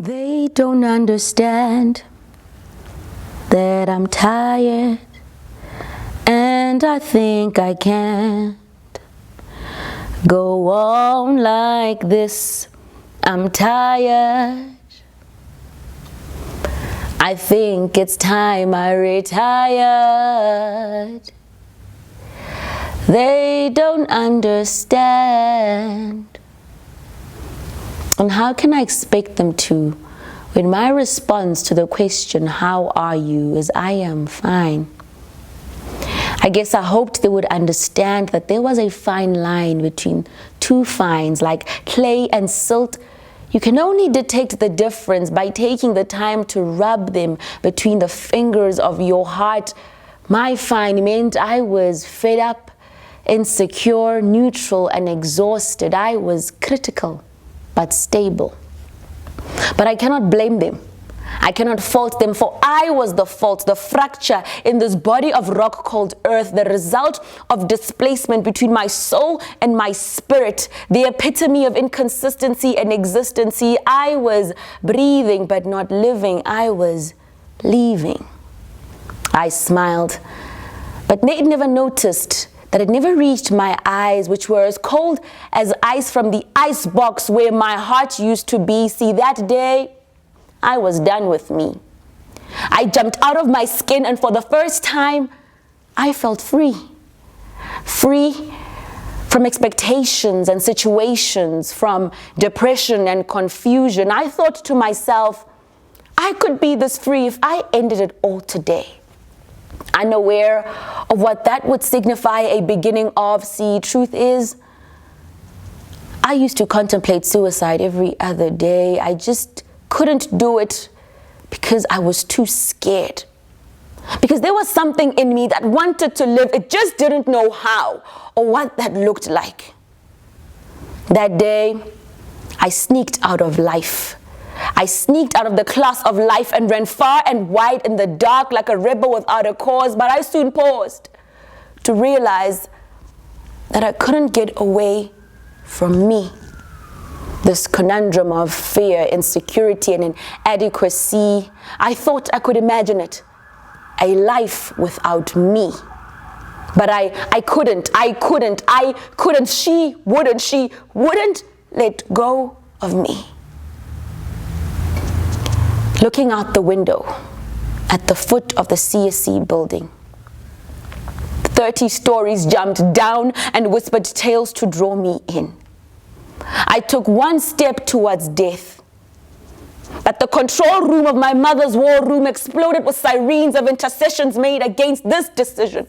They don't understand that I'm tired, and I think I can't go on like this. I'm tired. I think it's time I retired. They don't understand. And how can I expect them to when my response to the question, how are you, is I am fine? I guess I hoped they would understand that there was a fine line between two fines, like clay and silt. You can only detect the difference by taking the time to rub them between the fingers of your heart. My fine meant I was fed up, insecure, neutral, and exhausted. I was critical, but stable. But I cannot blame them. I cannot fault them, for I was the fault, the fracture in this body of rock called earth, the result of displacement between my soul and my spirit, the epitome of inconsistency and existency. I was breathing but not living. I was leaving. I smiled, but they never noticed that it never reached my eyes, which were as cold as ice from the ice box where my heart used to be. See, that day, I was done with me. I jumped out of my skin, and for the first time, I felt free. Free from expectations and situations, from depression and confusion. I thought to myself, I could be this free if I ended it all today. Unaware of what that would signify a beginning of. See, truth is, I used to contemplate suicide every other day. I just couldn't do it because I was too scared. Because there was something in me that wanted to live. It just didn't know how or what that looked like. That day, I sneaked out of life. I sneaked out of the class of life and ran far and wide in the dark like a rebel without a cause. But I soon paused to realize that I couldn't get away from me. This conundrum of fear, insecurity, and inadequacy. I thought I could imagine it, a life without me. But I couldn't. She wouldn't let go of me. Looking out the window at the foot of the CSC building, 30 stories jumped down and whispered tales to draw me in. I took one step towards death, but the control room of my mother's war room exploded with sirens of intercessions made against this decision,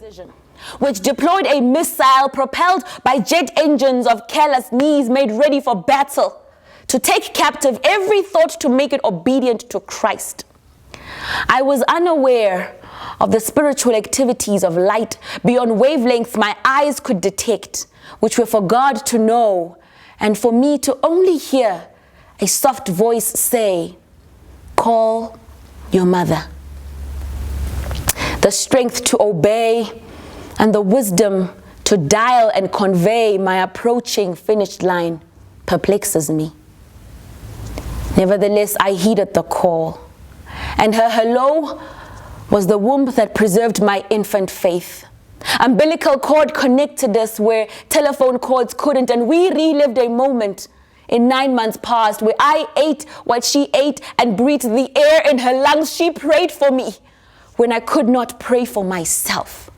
which deployed a missile propelled by jet engines of careless knees made ready for battle, to take captive every thought to make it obedient to Christ. I was unaware of the spiritual activities of light beyond wavelengths my eyes could detect, which were for God to know and for me to only hear a soft voice say, "Call your mother." The strength to obey and the wisdom to dial and convey my approaching finish line perplexes me. Nevertheless, I heeded the call, and her hello was the womb that preserved my infant faith. Umbilical cord connected us where telephone cords couldn't, and we relived a moment in 9 months past where I ate what she ate and breathed the air in her lungs. She prayed for me when I could not pray for myself.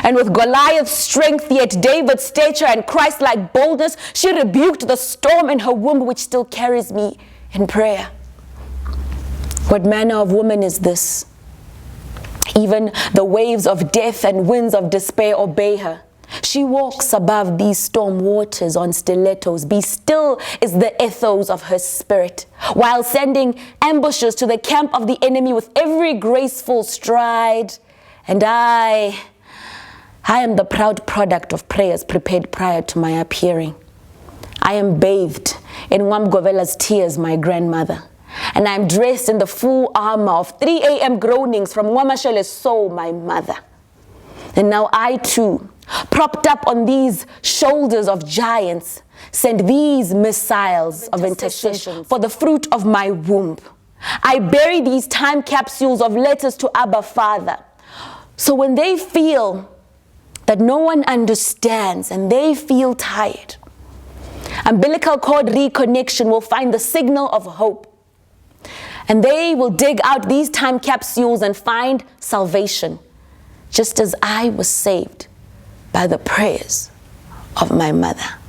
And with Goliath's strength, yet David's stature and Christ-like boldness, she rebuked the storm in her womb, which still carries me in prayer. What manner of woman is this? Even the waves of death and winds of despair obey her. She walks above these storm waters on stilettos. Be still is the ethos of her spirit, while sending ambushes to the camp of the enemy with every graceful stride. And I am the proud product of prayers prepared prior to my appearing. I am bathed in Wamgovela's tears, my grandmother, and I am dressed in the full armor of 3 a.m. groanings from Wamashele's soul, my mother. And now I too propped up on these shoulders of giants, send these missiles of intercession for the fruit of my womb. I bury these time capsules of letters to Abba Father. So when they feel that no one understands and they feel tired, umbilical cord reconnection will find the signal of hope. And they will dig out these time capsules and find salvation, just as I was saved by the prayers of my mother.